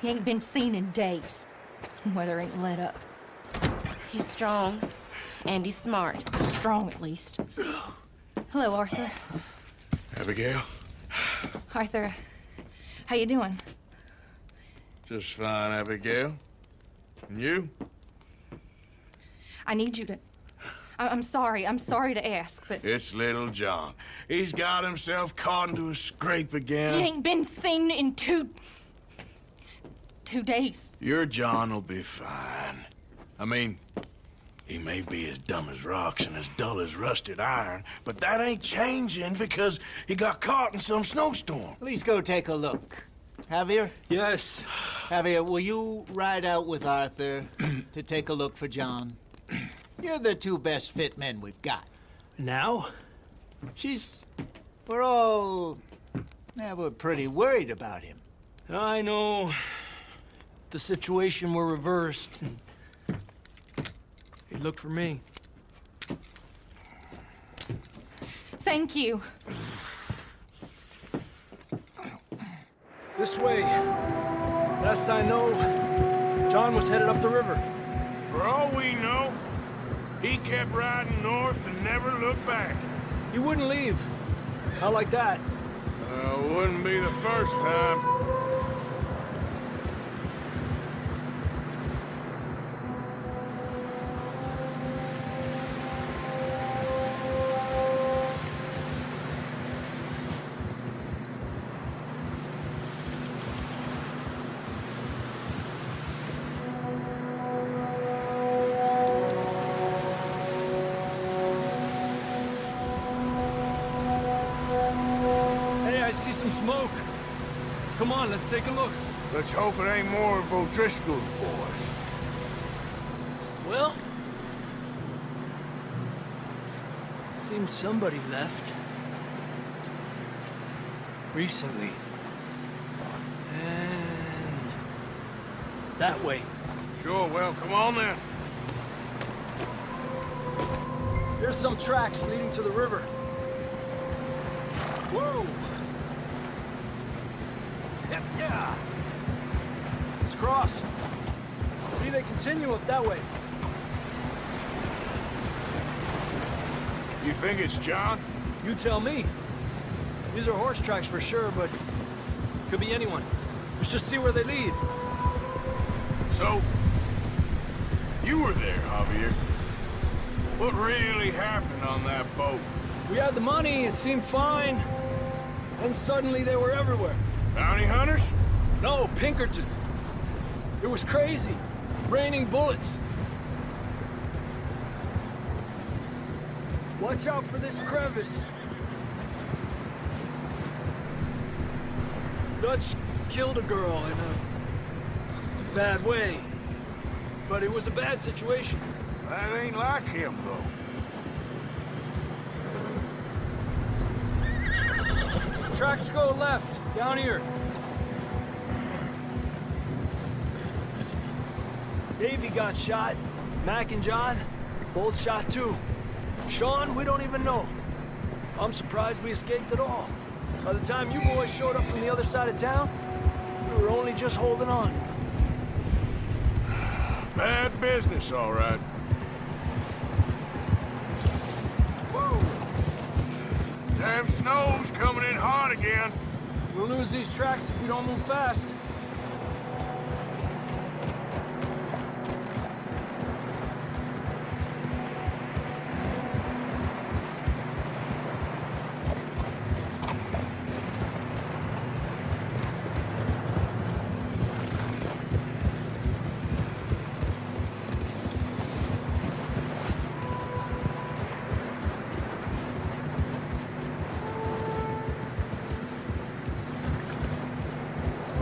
He ain't been seen in days. Weather ain't let up. He's strong, and he's smart. Strong, at least. Hello, Arthur. Abigail? Arthur, how you doing? Just fine, Abigail. And you? I need you to... I'm sorry to ask, but... It's little John. He's got himself caught into a scrape again. He ain't been seen in two days. Your John will be fine. I mean, he may be as dumb as rocks and as dull as rusted iron, but that ain't changing because he got caught in some snowstorm. Please go take a look. Javier? Yes. Javier, will you ride out with Arthur to take a look for John? You're the two best fit men we've got. Now? We're pretty worried about him. I know. If the situation were reversed, and he'd look for me. Thank you. This way. Last I know, John was headed up the river. For all we know, he kept riding north and never looked back. He wouldn't leave. Not like that. Wouldn't be the first time. I see some smoke. Come on, let's take a look. Let's hope it ain't more of O'Driscoll's boys. Well, seems somebody left. Recently. And that way. Sure, well, come on then. There's some tracks leading to the river. Whoa! Yep, yeah. Let's cross. See, they continue up that way. You think it's John? You tell me. These are horse tracks for sure, but could be anyone. Let's just see where they lead. So, you were there, Javier. What really happened on that boat? We had the money, it seemed fine. And suddenly they were everywhere. Bounty hunters? No, Pinkertons. It was crazy. Raining bullets. Watch out for this crevice. Dutch killed a girl in a bad way. But it was a bad situation. That ain't like him, though. Tracks go left, down here. Davey got shot. Mac and John, both shot too. Sean, we don't even know. I'm surprised we escaped at all. By the time you boys showed up from the other side of town, we were only just holding on. Bad business, all right. Damn snow's coming in hard again. We'll lose these tracks if we don't move fast.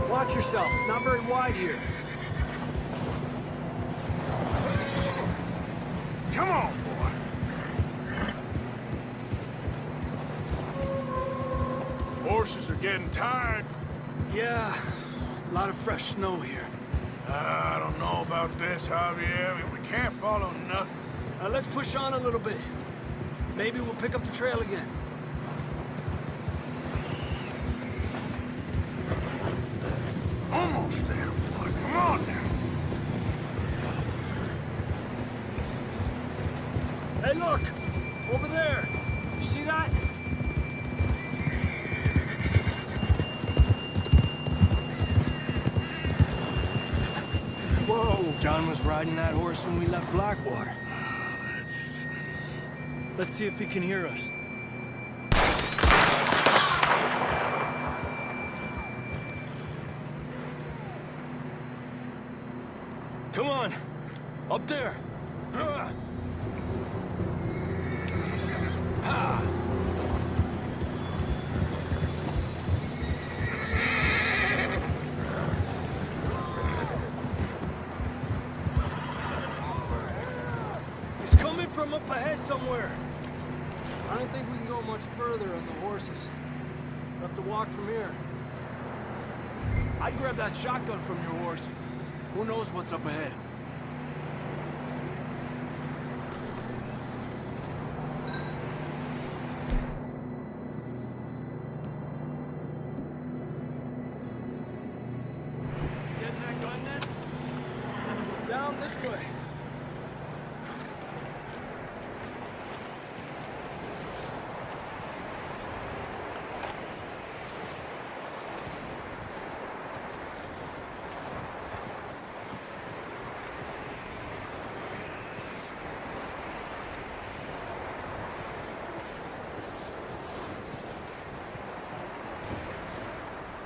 Watch yourself. It's not very wide here. Come on, boy. Horses are getting tired. Yeah, a lot of fresh snow here. I don't know about this, Javier. We can't follow nothing. Let's push on a little bit. Maybe we'll pick up the trail again. Almost there, boy. Come on now. Hey, look! Over there! You see that? Whoa! John was riding that horse when we left Blackwater. Let's see if he can hear us. Come on! Up there! He's coming from up ahead somewhere. I don't think we can go much further on the horses. We'll have to walk from here. I'd grab that shotgun from your horse. Who knows what's up ahead? Getting that gun then? Down this way.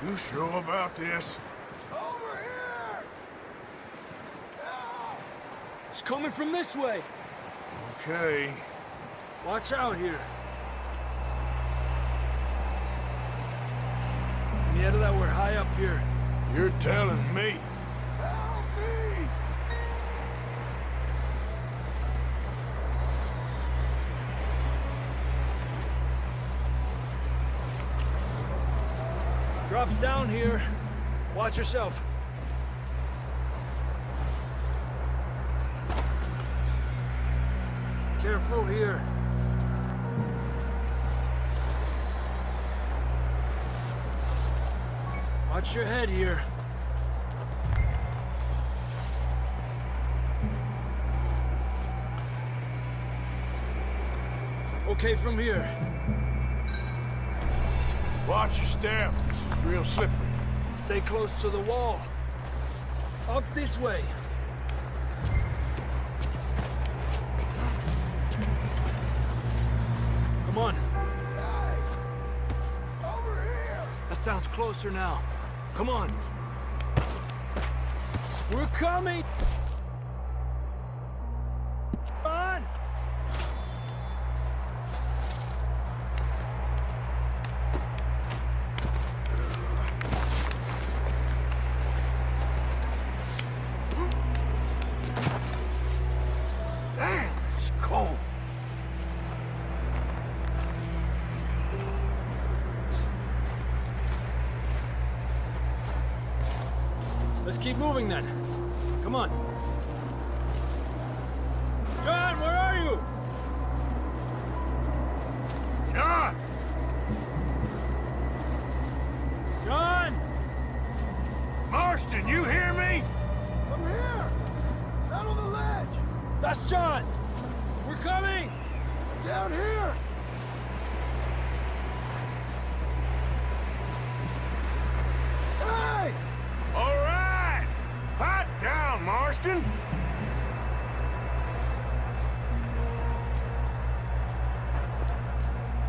You sure about this? Over here! It's coming from this way. Okay. Watch out here. Yeah, that we're high up here. You're telling me. Help me! Drops down here. Watch yourself. Careful here. Watch your head here. Okay, from here. Watch your step. It's real slippery. Stay close to the wall. Up this way. Come on. Over here. That sounds closer now. Come on. We're coming. Come on. Damn, it's cold. Let's keep moving then. Come on. John, where are you? John! John! Marston, you hear me? I'm here! Out on the ledge! That's John! We're coming! Down here! Hey! All right! Hot down, Marston!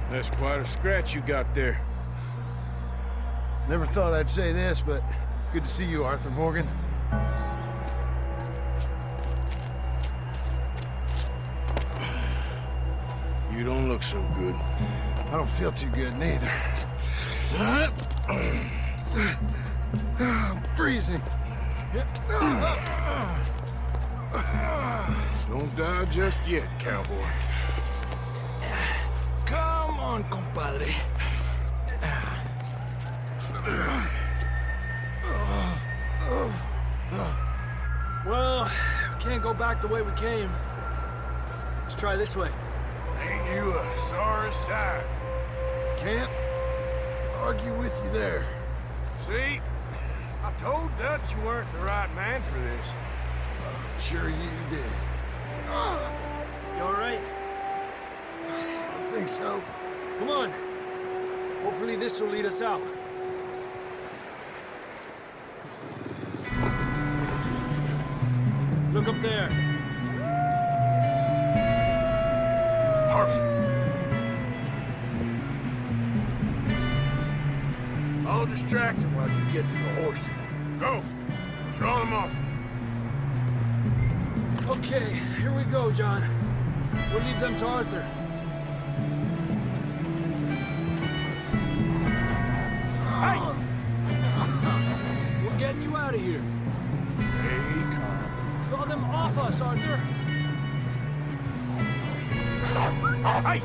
That's quite a scratch you got there. Never thought I'd say this, but it's good to see you, Arthur Morgan. You don't look so good. I don't feel too good, neither. I'm freezing. Don't die just yet, cowboy. Come on, compadre. Well, we can't go back the way we came. Let's try this way. Ain't you a sorry sight? Can't argue with you there. See? I told Dutch you weren't the right man for this. I'm sure you did. You all right? I think so. Come on. Hopefully this will lead us out. Look up there. Perfect. I'll distract him while you get to the horses. Go. Draw them off. Okay, here we go, John. We'll leave them to Arthur. Hey! We're getting you out of here. Stay calm. Draw them off us, Arthur. Hey!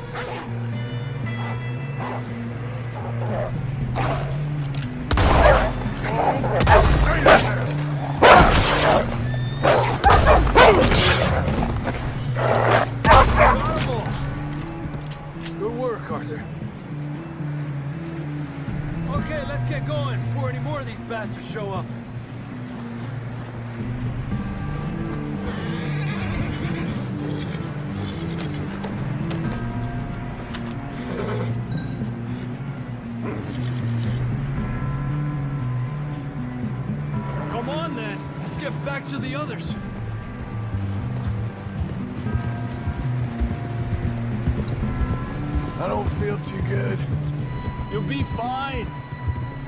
Stay there! Got 'em all. Good work, Arthur. Okay, let's get going before any more of these bastards show up. Come on, then. Let's get back to the others. I don't feel too good. You'll be fine.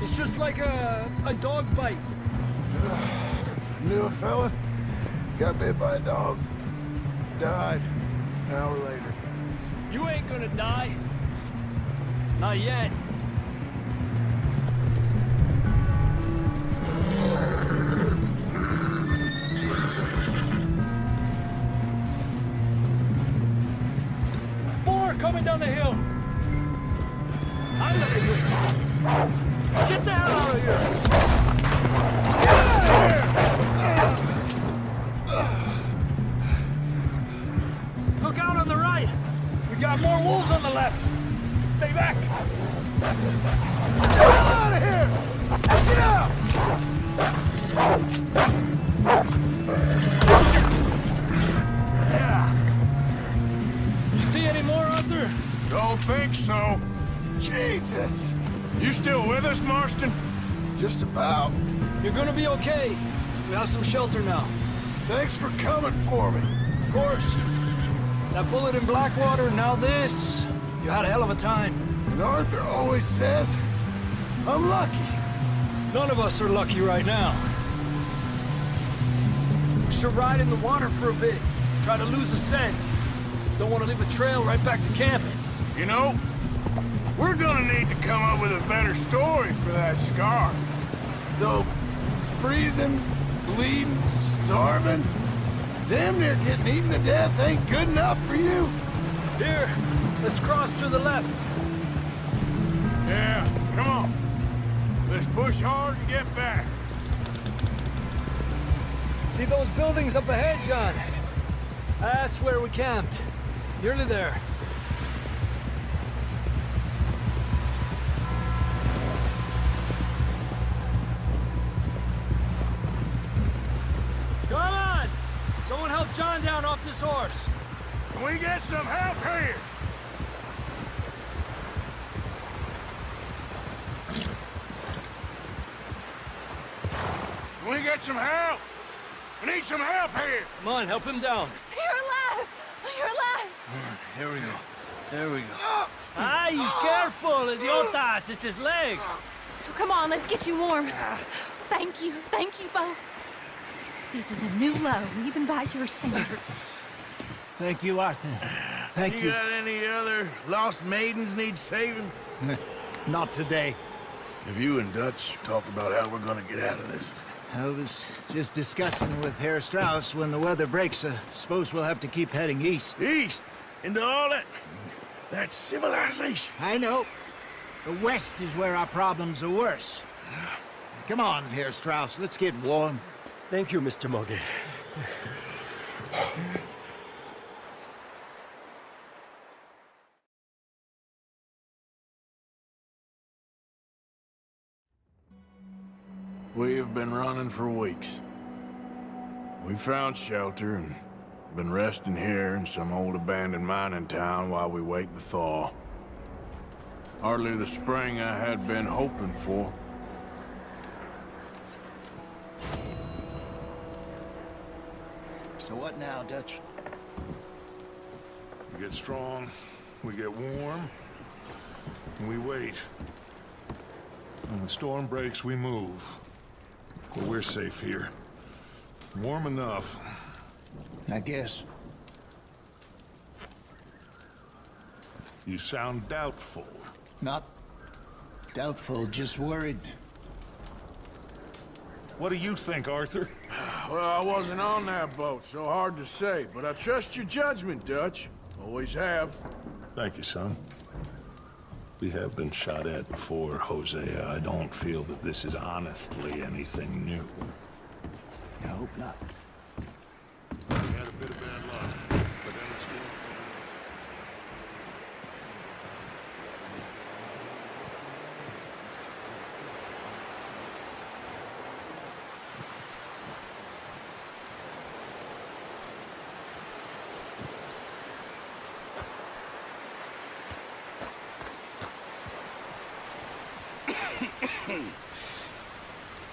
It's just like a dog bite. Knew a fella, got bit by a dog, died an hour later. You ain't gonna die. Not yet. More coming down the hill. I'm not here. Get the hell out of here. Look out on the right. We got more wolves on the left. Stay back. Get out of here. Get out. Yeah. You see any more, Arthur? Don't think so. Jesus! You still with us, Marston? Just about. You're gonna be okay. We have some shelter now. Thanks for coming for me. Of course. That bullet in Blackwater, now this. You had a hell of a time. And Arthur always says, I'm lucky. None of us are lucky right now. We should ride in the water for a bit. Try to lose the scent. Don't want to leave a trail right back to camp. You know, we're gonna need to come up with a better story for that scar. So, freezing, bleeding, starving, damn near getting eaten to death ain't good enough for you? Here, let's cross to the left. Yeah, come on. Let's push hard and get back. See those buildings up ahead, John? That's where we camped. Nearly there. Come on! Someone help John down off this horse. Can we get some help here? Can we get some help? We need some help here. Come on, help him down. You're alive! You're alive! Here we go. There we go. Ay, careful, idiotas! It's his leg. Come on, let's get you warm. Thank you both. This is a new low, even by your standards. Thank you, Arthur. Thank You you. got any other lost maidens need saving? Not today. Have you and Dutch talked about how we're gonna get out of this? I was just discussing with Herr Strauss when the weather breaks. Suppose we'll have to keep heading east. East? Into all that civilization? I know. The west is where our problems are worse. Come on, Herr Strauss. Let's get warm. Thank you, Mr. Morgan. We have been running for weeks. We found shelter and been resting here in some old abandoned mining town while we wait the thaw. Hardly the spring I had been hoping for. So what now, Dutch? We get strong, we get warm, and we wait. When the storm breaks, we move. But we're safe here. Warm enough. I guess. You sound doubtful. Not doubtful, just worried. What do you think, Arthur? Well, I wasn't on that boat, so hard to say, but I trust your judgment, Dutch. Always have. Thank you, son. We have been shot at before, Hosea. I don't feel that this is honestly anything new. I hope not. We had a bit of bad luck, but then it's still...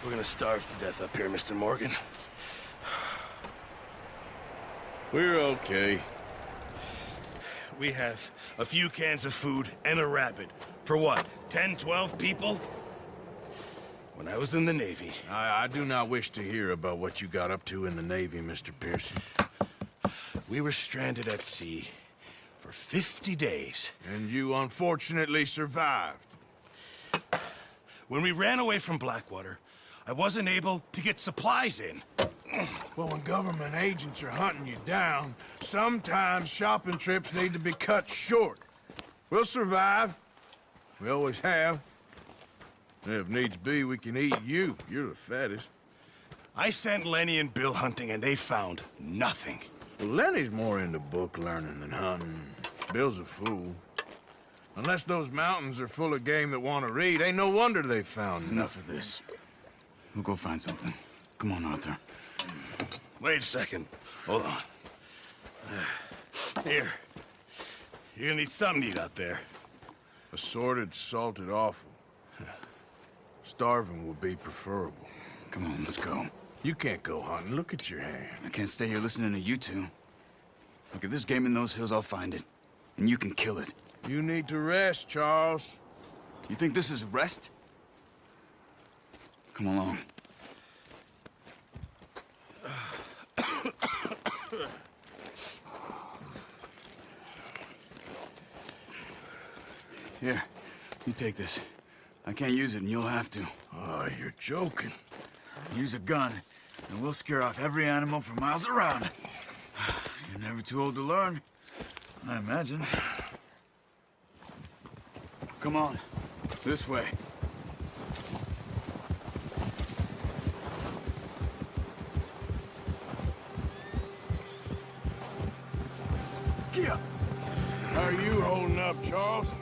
We're gonna starve to death up here, Mr. Morgan. We're okay. We have a few cans of food and a rabbit. For what, 10, 12 people? When I was in the Navy... I do not wish to hear about what you got up to in the Navy, Mr. Pearson. We were stranded at sea for 50 days. And you unfortunately survived. When we ran away from Blackwater, I wasn't able to get supplies in. Well, when government agents are hunting you down, sometimes shopping trips need to be cut short. We'll survive. We always have. If needs be, we can eat you. You're the fattest. I sent Lenny and Bill hunting, and they found nothing. Well, Lenny's more into book learning than hunting. Bill's a fool. Unless those mountains are full of game that want to read, ain't no wonder they found Enough of this. We'll go find something. Come on, Arthur. Wait a second. Hold on. Here. You're gonna need something to eat out there. Assorted, salted offal. Starving would be preferable. Come on, let's go. You can't go hunting. Look at your hand. I can't stay here listening to you two. Look, if there's game in those hills, I'll find it. And you can kill it. You need to rest, Charles. You think this is rest? Come along. Here, you take this. I can't use it, and you'll have to. Oh, you're joking. Use a gun, and we'll scare off every animal for miles around. You're never too old to learn, I imagine. Come on, this way. How are you holding up, Charles?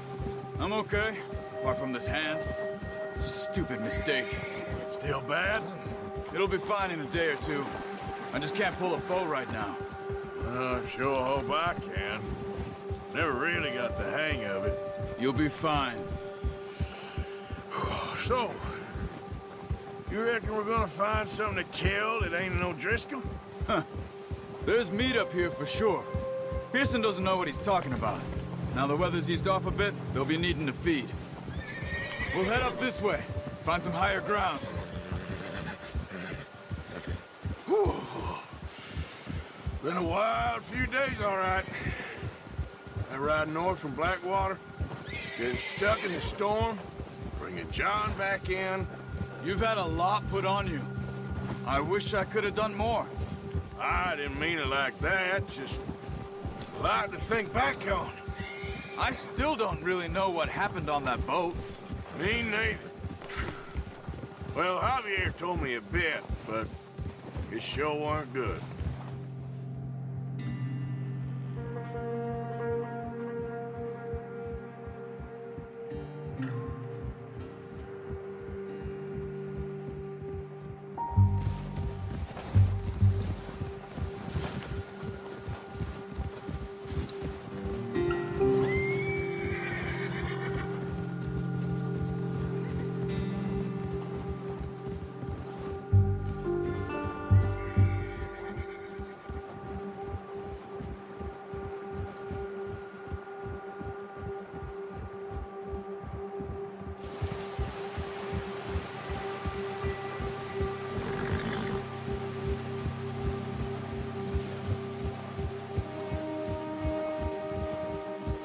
I'm okay, apart from this hand. Stupid mistake. Still bad? It'll be fine in a day or two. I just can't pull a bow right now. Sure hope I can. Never really got the hang of it. You'll be fine. So, you reckon we're gonna find something to kill that ain't no Driscoll? There's meat up here for sure. Pearson doesn't know what he's talking about. Now the weather's eased off a bit, they'll be needing to feed. We'll head up this way, find some higher ground. Been a wild few days, all right. That ride north from Blackwater, getting stuck in the storm, bringing John back in. You've had a lot put on you. I wish I could have done more. I didn't mean it like that, just a lot to think back on. I still don't really know what happened on that boat. Me neither. Well, Javier told me a bit, but it sure weren't good.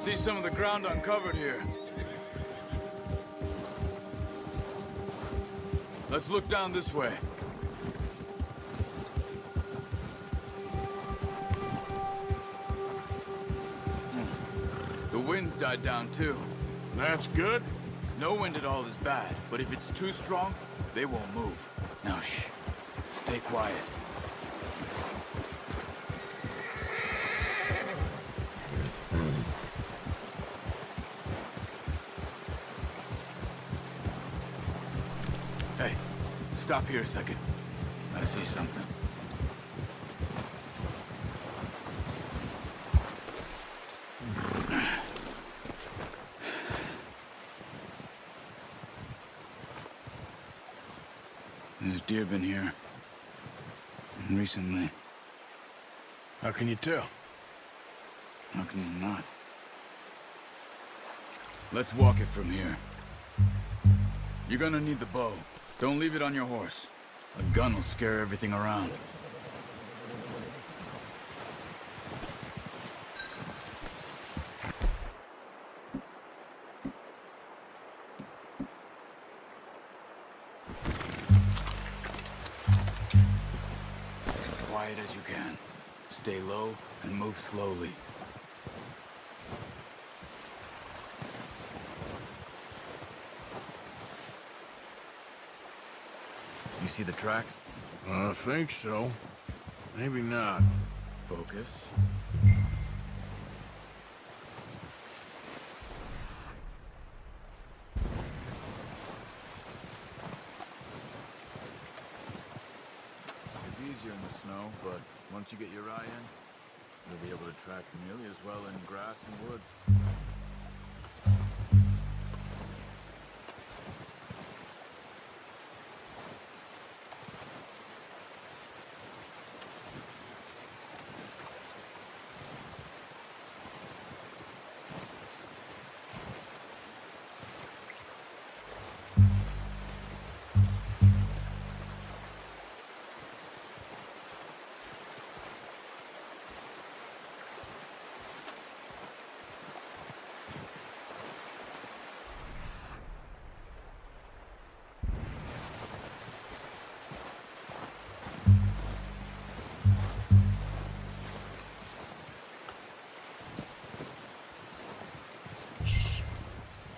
See some of the ground uncovered here. Let's look down this way. The wind's died down too. That's good. No wind at all is bad, but if it's too strong, they won't move. Now shh. Stay quiet. Hey, stop here a second. I see something. There's deer been here. Recently. How can you tell? How can you not? Let's walk it from here. You're gonna need the bow. Don't leave it on your horse. A gun will scare everything around. Quiet as you can. Stay low and move slowly. You see the tracks? I think so. Maybe not. Focus. It's easier in the snow, but once you get your eye in, you'll be able to track nearly as well in grass and woods.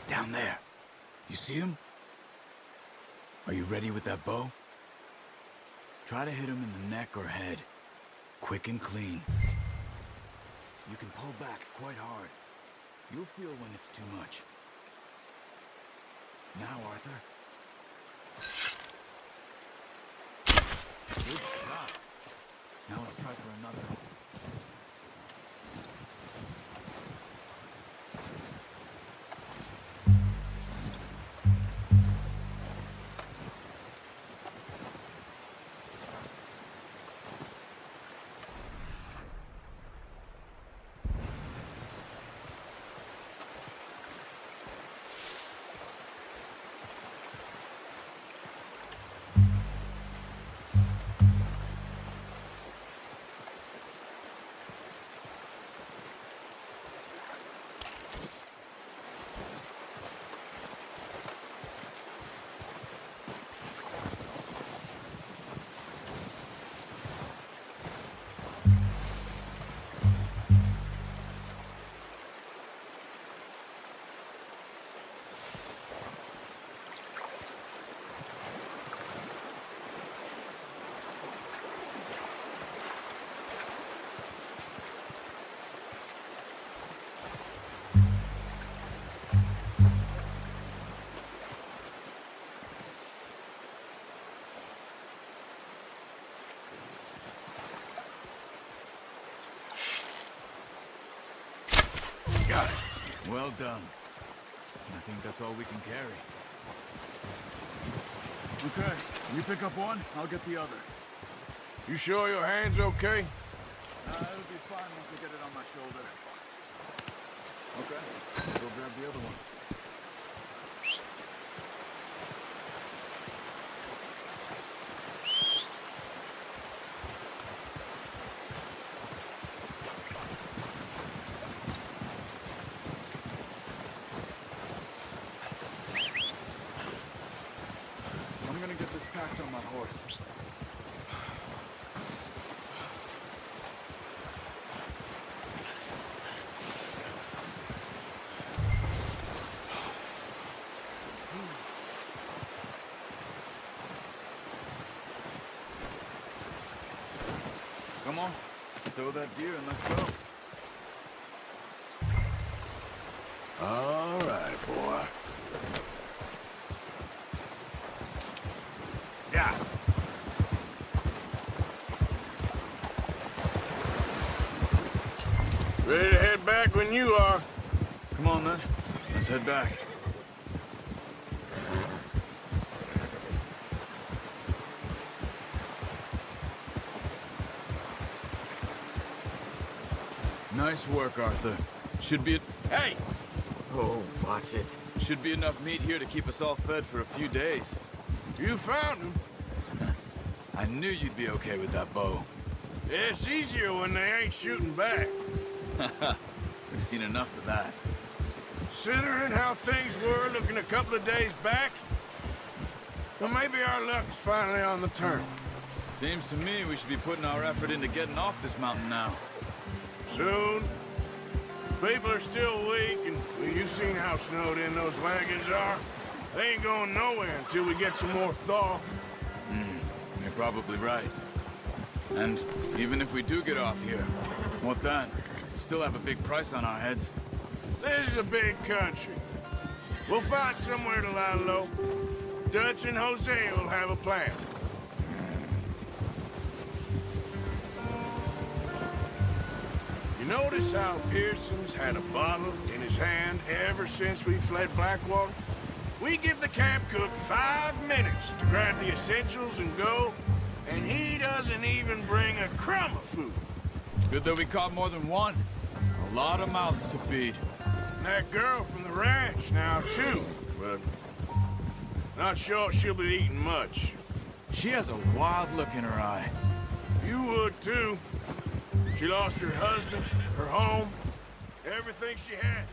Down there. You see him? Are you ready with that bow? Try to hit him in the neck or head. Quick and clean. You can pull back quite hard. You'll feel when it's too much. Now, Arthur. Good shot. Now let's try for another. Got it. Well done. I think that's all we can carry. Okay, you pick up one, I'll get the other. You sure your hand's okay? It'll be fine once I get it on my shoulder. Okay, I'll go grab the other one. horse. Come on, throw that deer and let's go. All right, boy. Yeah. Ready to head back when you are. Come on then, let's head back. Nice work, Arthur. Should be... Hey! Oh, watch it. Should be enough meat here to keep us all fed for a few days. You found him. I knew you'd be okay with that bow. Yeah, it's easier when they ain't shooting back. We've seen enough of that. Considering how things were looking a couple of days back, well, maybe our luck's finally on the turn. Seems to me we should be putting our effort into getting off this mountain now. Soon. People are still weak, and well, you've seen how snowed in those wagons are. They ain't going nowhere until we get some more thaw. You're probably right. And even if we do get off here, what then? We still have a big price on our heads. This is a big country. We'll find somewhere to lie low. Dutch and Jose will have a plan. You notice how Pearson's had a bottle in his hand ever since we fled Blackwater? We give the camp cook 5 minutes to grab the essentials and go, and he doesn't even bring a crumb of food. Good that we caught more than one. A lot of mouths to feed. And that girl from the ranch now, too, but not sure she'll be eating much. She has a wild look in her eye. You would, too. She lost her husband, her home, everything she had.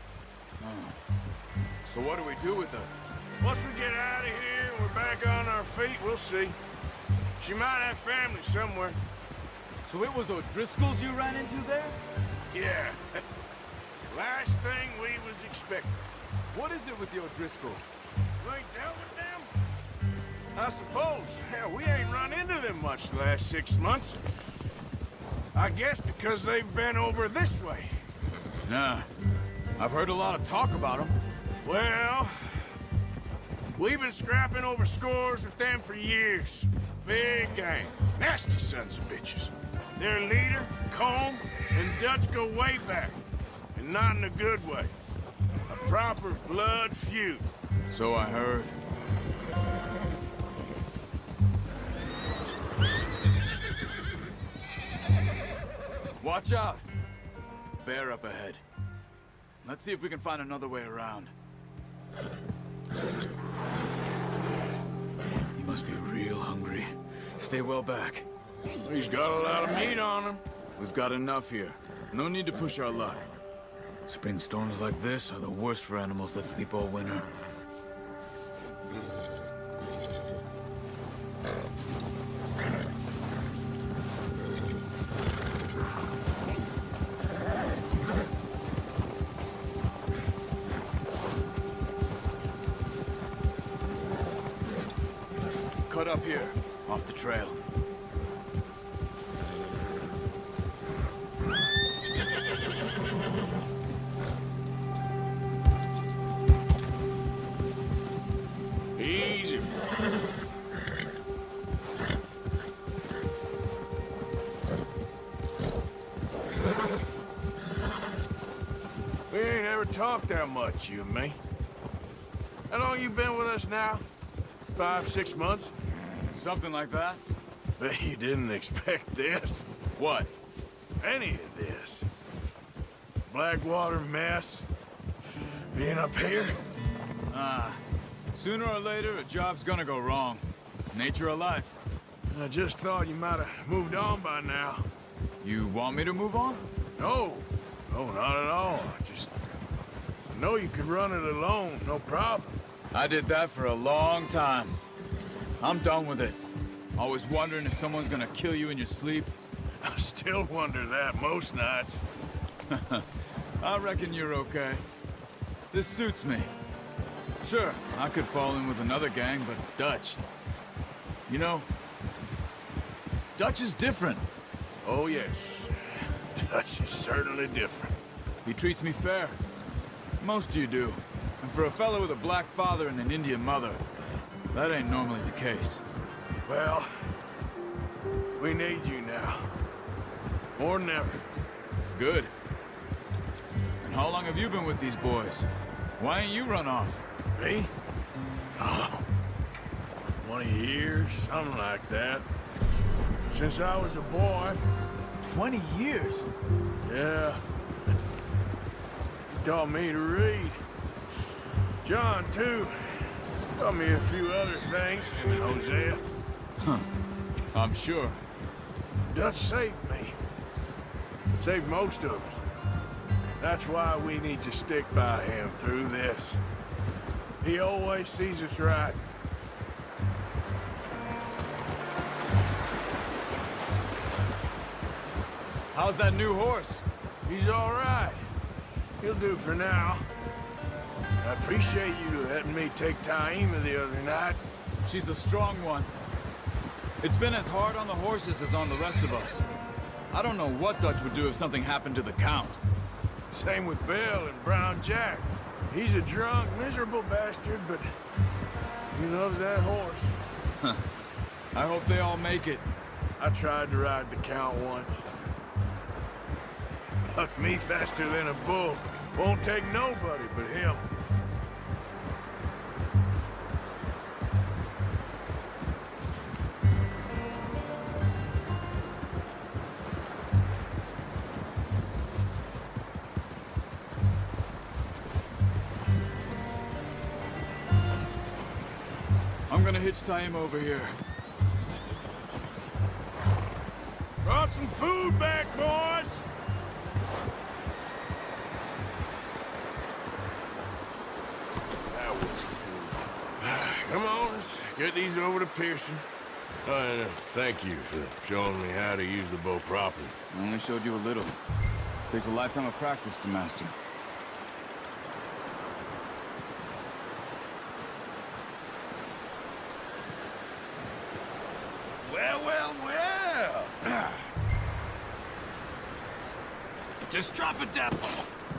So what do we do with her? Once we get out of here and we're back on our feet, we'll see. She might have family somewhere. So it was O'Driscoll's you ran into there? Yeah. Last thing we was expecting. What is it with the O'Driscolls? You ain't dealt with them? I suppose. Hell, we ain't run into them much the last 6 months. I guess because they've been over this way. Nah. I've heard a lot of talk about them. Well, we've been scrapping over scores with them for years. Big gang. Nasty sons of bitches. Their leader, Combe, and Dutch go way back. And not in a good way. A proper blood feud. So I heard. Watch out! Bear up ahead. Let's see if we can find another way around. He must be real hungry. Stay well back. He's got a lot of meat on him. We've got enough here. No need to push our luck. Spring storms like this are the worst for animals that sleep all winter. Cut up here, off the trail. Easy. We ain't ever talked that much, you and me. How long you been with us now? 5, 6 months? Something like that? Bet you didn't expect this. What? Any of this. Blackwater mess. Being up here. Sooner or later, a job's gonna go wrong. Nature of life. I just thought you might have moved on by now. You want me to move on? No. No, not at all. I know you could run it alone, no problem. I did that for a long time. I'm done with it. Always wondering if someone's gonna kill you in your sleep? I still wonder that most nights. I reckon you're okay. This suits me. Sure, I could fall in with another gang, but Dutch... You know, Dutch is different. Oh, yes. Dutch is certainly different. He treats me fair. Most of you do. And for a fellow with a black father and an Indian mother, that ain't normally the case. Well, we need you now. More than ever. Good. And how long have you been with these boys? Why ain't you run off? Me? Oh, 20 years, something like that. Since I was a boy. 20 years? Yeah. He taught me to read. John, too. Taught me a few other things, and Hosea. Huh. I'm sure. Dutch saved me. Saved most of us. That's why we need to stick by him through this. He always sees us right. How's that new horse? He's all right. He'll do for now. I appreciate you letting me take Taima the other night. She's a strong one. It's been as hard on the horses as on the rest of us. I don't know what Dutch would do if something happened to the Count. Same with Bill and Brown Jack. He's a drunk, miserable bastard, but he loves that horse. I hope they all make it. I tried to ride the Count once. Bucked me faster than a bull. Won't take nobody but him. I'm gonna hitch Taima over here. Brought some food back, boys! That was good. Come on, let's get these over to Pearson. Oh, and thank you for showing me how to use the bow properly. I only showed you a little. Takes a lifetime of practice to master. Well, well, well. Just drop it down.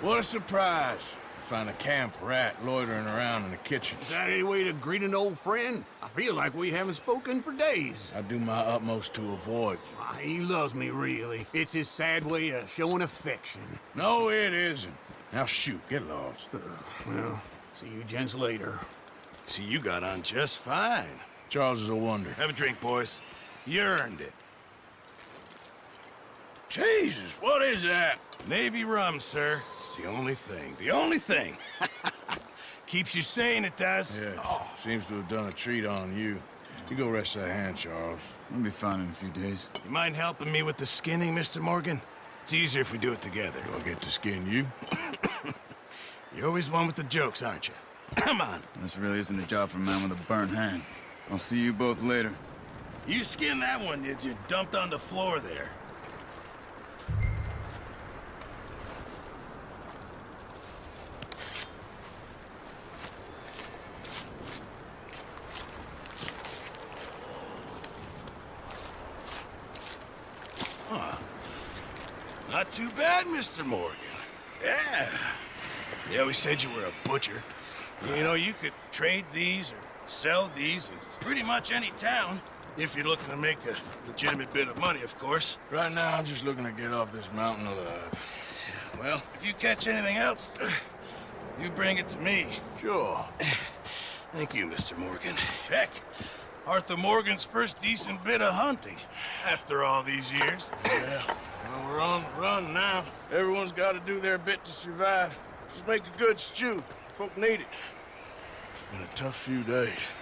What a surprise. Find a camp rat loitering around in the kitchen. Is that any way to greet an old friend? I feel like we haven't spoken for days. I do my utmost to avoid you. He loves me, really. It's his sad way of showing affection. No, it isn't. Now shoot, get lost. Well, see you gents later. See, you got on just fine. Charles is a wonder. Have a drink, boys. You earned it. Jesus, what is that? Navy rum, sir. It's the only thing. The only thing. Keeps you sane, it does. Yes, seems to have done a treat on you. You go rest that hand, Charles. I'll be fine in a few days. You mind helping me with the skinning, Mr. Morgan? It's easier if we do it together. Do I get to skin you? You're always one with the jokes, aren't you? Come on. This really isn't a job for a man with a burnt hand. I'll see you both later. You skinned that one, did you? Dumped on the floor there. Not too bad, Mr. Morgan. Yeah. They always said you were a butcher. You know, you could trade these or sell these in pretty much any town, if you're looking to make a legitimate bit of money, of course. Right now, I'm just looking to get off this mountain alive. Well, if you catch anything else, you bring it to me. Sure. Thank you, Mr. Morgan. Heck, Arthur Morgan's first decent bit of hunting, after all these years. Yeah. Well, we're on the run now. Everyone's got to do their bit to survive. Just make a good stew. Folk need it. It's been a tough few days.